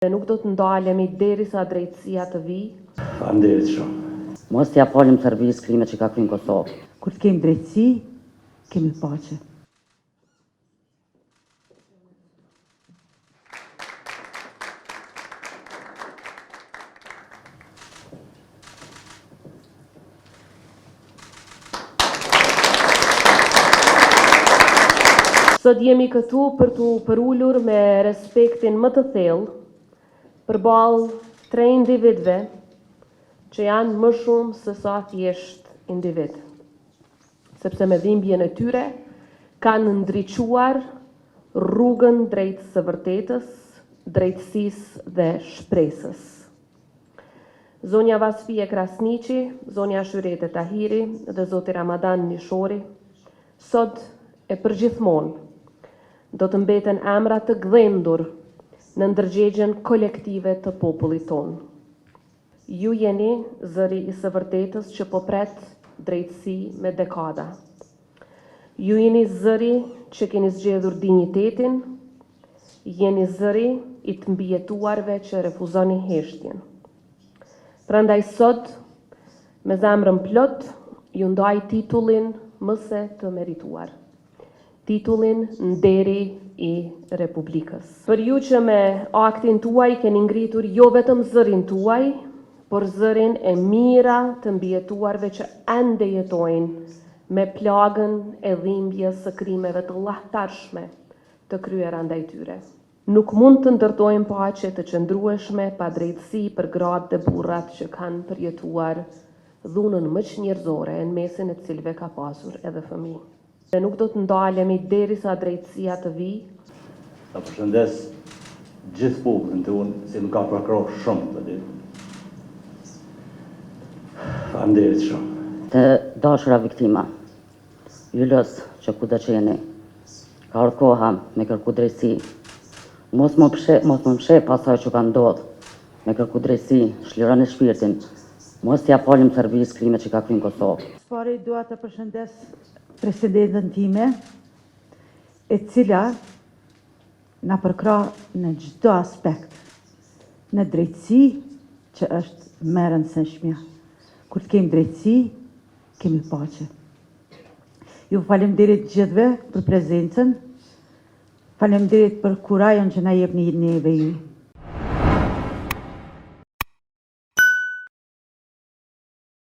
Nuk do të ndalemi derisa drejtësia të vijë. Faleminderit shumë. Mos t'ja falim servisë krimet që ka kryer në Kosovë. Kur të kemi drejtësi, kemi paqe. Sot jemi këtu për t'u përullur me respektin më të thellë përballë 3 individëve që janë më shumë se sa thjesht individ. Sepse me dhimbjen e tyre kanë ndriçuar rrugën drejt së vërtetës, drejtësisë dhe shpresës. Zonja Vasfie Krasniqi, zonja Shyrete Tahiri dhe zoti Ramadan Nishori, sot e përgjithmonë do të mbeten emra të gdhendur në ndërgjegjen kolektive të popullit tonë. Ju jeni zëri i së vërtetës që po pret drejtësi me dekada. Ju jeni zëri që keni zgjedhur dinjitetin, jeni zëri i të mbijetuarve që refuzoni heshtjen. Prandaj sot, me zemrën plot, ju ndaj titullin më se të merituar. Titullin Nderi i Republikës. Për ju që me aktin tuaj keni ngritur jo vetëm zërin tuaj, por zërin e mira të mbijetuarve që ende jetojnë me plagën e dhimbjes së krimeve të llahtarshme të kryera ndaj tyre. Nuk mund të ndërtojmë paqe të qëndrueshme pa drejtësi për gratë dhe burrat që kanë përjetuar dhunën më çnjerëzore në mesin e cilëve ka pasur edhe fëmijë. Dhe nuk do të ndalemi derisa drejtësia të vijë. Ta përshëndes gjithë popullin tonë, se nuk ka prokuror shumë të ditë. Faleminderit shumë. Të dashura viktima, ju lës që kudo që jeni, ka ardhur koha me kërku drejtësi. Mos më mshe pasaj që ka ndodhur, me kërku drejtësi, shlironi shpirtin. Mos t'ja falim servisë krimet që ka kryer në Kosovë. Pari dua të përshëndes presidentën time, e cila na përkra në çdo aspekt, në drejtësi që është më e rëndësishmja. Kur të kemi drejtësi, kemi paqe. Ju faleminderit gjithëve për prezencën, faleminderit për kurajën që na jepni neve ju.